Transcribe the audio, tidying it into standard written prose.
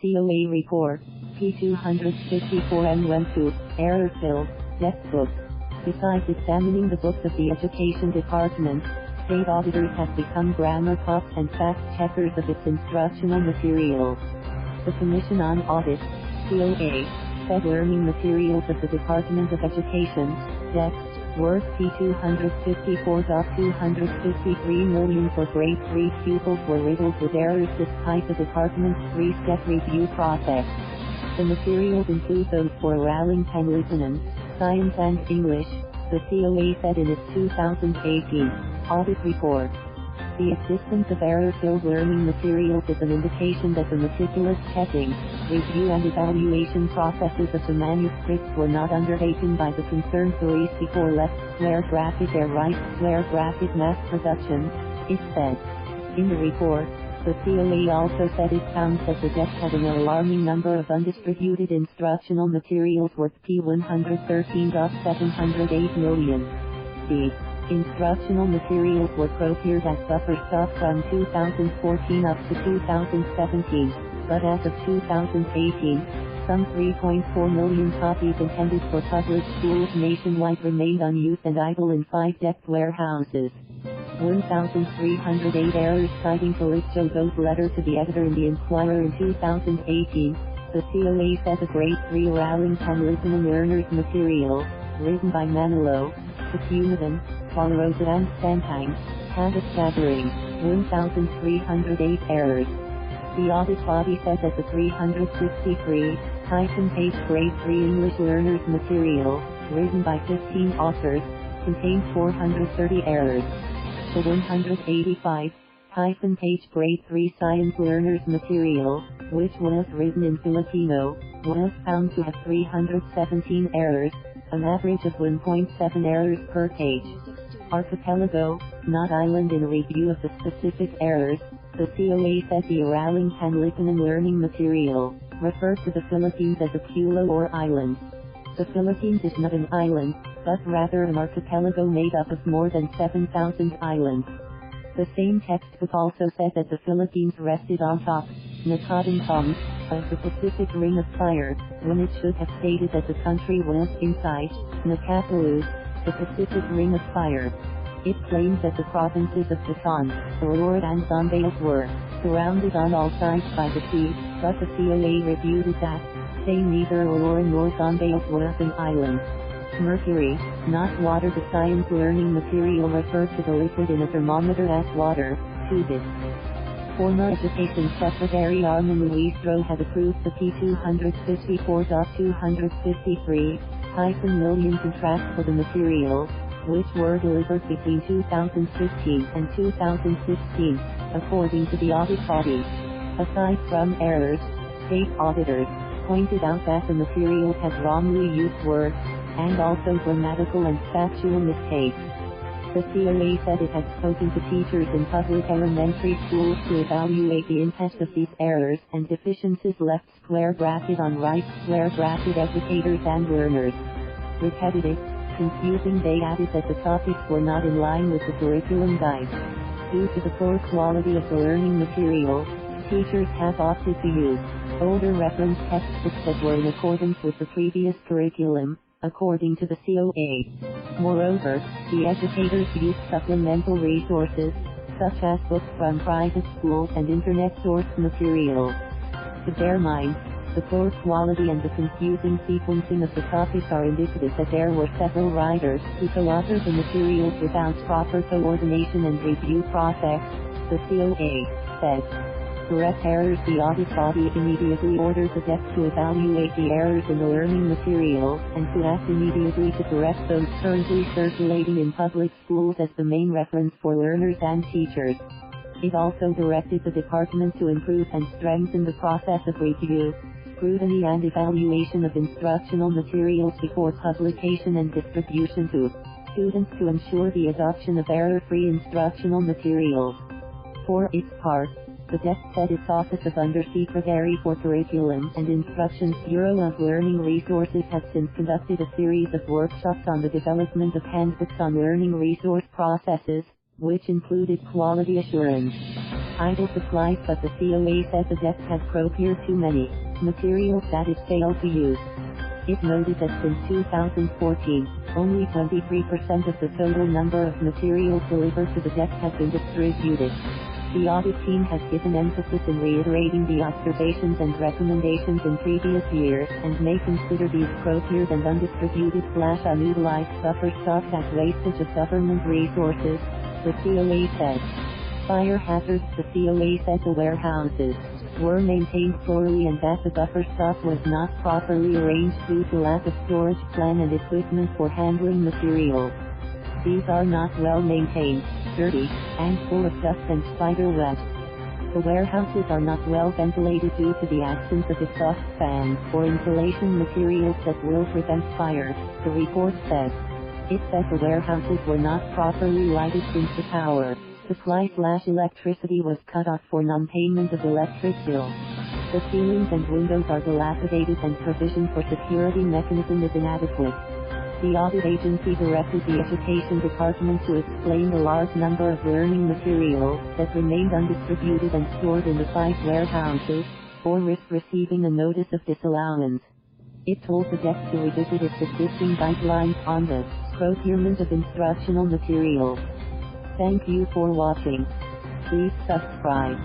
COA report, P254M went to error-filled textbooks. Besides examining the books of the Education Department, state auditors have become grammar cops and fact-checkers of its instructional materials. The Commission on Audit, COA, said learning materials of the Department of Education, DepEd, worth P254.253 million for grade 3 pupils were riddled with errors despite the department's 3-step review process. The materials include those for Araling, Panlipunan, Science and English, the COA said in its 2018 audit report. The existence of error-filled learning materials is an indication that the meticulous checking, review and evaluation processes of the manuscripts were not undertaken by the concerned police before left-square bracket their right-square bracket mass production, it said. In the report, the COA also said it found that the DepEd had an alarming number of undistributed instructional materials worth P113.708 million. The instructional materials were procured as buffer stock from 2014 up to 2017, but as of 2018, some 3.4 million copies intended for public schools nationwide remained unused and idle in 5 DepEd warehouses. 1,308 errors. Citing Calipjo Go's letter to the editor in the Inquirer in 2018, the COA said the grade 3 Araling Panlipunan learners material, written by Manalo, Capunitan, Galarosa and Sampang, had a staggering 1,308 errors. The audit body said that the 363-page grade 3 English learners material, written by 15 authors, contained 430 errors. The 185-page grade 3 science learners material, which was written in Filipino, was found to have 317 errors, an average of 1.7 errors per page. Archipelago, not island. In a review of the specific errors, the COA said the Araling Panlipunan learning material referred to the Philippines as a pulo or island. The Philippines is not an island, but rather an archipelago made up of more than 7,000 islands. The same textbook also said that the Philippines rested on top, nakatungtong, of the Pacific Ring of Fire, when it should have stated that the country was inside, nakapaloob, the Pacific Ring of Fire. It claims that the provinces of Bataan, Aurora and Zambales were surrounded on all sides by the sea, but the COA refuted that, saying neither Aurora nor Zambales was an island. Mercury, not water. The science learning material referred to the liquid in a thermometer as water, pupils. Former Education Secretary Armin Luistro had approved the P254.253 million contracts for the materials, which were delivered between 2015 and 2016, according to the audit body. Aside from errors, state auditors pointed out that the materials had wrongly used words, and also grammatical and factual mistakes. The COA said it had spoken to teachers in public elementary schools to evaluate the impact of these errors and deficiencies left square bracket on right square bracket educators and learners. Repetitive, confusing. They added that the topics were not in line with the curriculum guide. Due to the poor quality of the learning material, teachers have opted to use older reference textbooks that were in accordance with the previous curriculum, according to the COA. Moreover, the educators used supplemental resources, such as books from private schools and internet source materials. To their mind, the poor quality and the confusing sequencing of the topics are indicative that there were several writers who co-authored the materials without proper coordination and review process, the COA said. Correct errors. The audit body immediately ordered the DepEd to evaluate the errors in the learning materials and to act immediately to correct those currently circulating in public schools as the main reference for learners and teachers. It also directed the department to improve and strengthen the process of review, scrutiny and evaluation of instructional materials before publication and distribution to students to ensure the adoption of error-free instructional materials. For its part, the DepEd said its Office of Undersecretary for Curriculum and Instruction's Bureau of Learning Resources has since conducted a series of workshops on the development of handbooks on learning resource processes, which included quality assurance. idle supplies, but the COA said the DepEd had procured too many materials that it failed to use. It noted that since 2014, only 23% of the total number of materials delivered to the DepEd has been distributed. The audit team has given emphasis in reiterating the observations and recommendations in previous years, and may consider these procured and undistributed/unutilized buffer stocks as wastage of government resources, the COA said. Fire hazards. The COA said the warehouses were maintained poorly and that the buffer stock was not properly arranged due to lack of storage plan and equipment for handling materials. These are not well maintained, dirty, and full of dust and spider webs. The warehouses are not well ventilated due to the absence of exhaust fans or insulation materials that will prevent fires, the report said. It said the warehouses were not properly lighted since the power supply/electricity was cut off for non-payment of electric bills. The ceilings and windows are dilapidated and provision for security mechanism is inadequate. The audit agency directed the Education Department to explain the large number of learning materials that remained undistributed and stored in the 5 warehouses, or risk receiving a notice of disallowance. It told the DepEd to revisit its existing guidelines on the procurement of instructional materials. Thank you for watching. Please subscribe.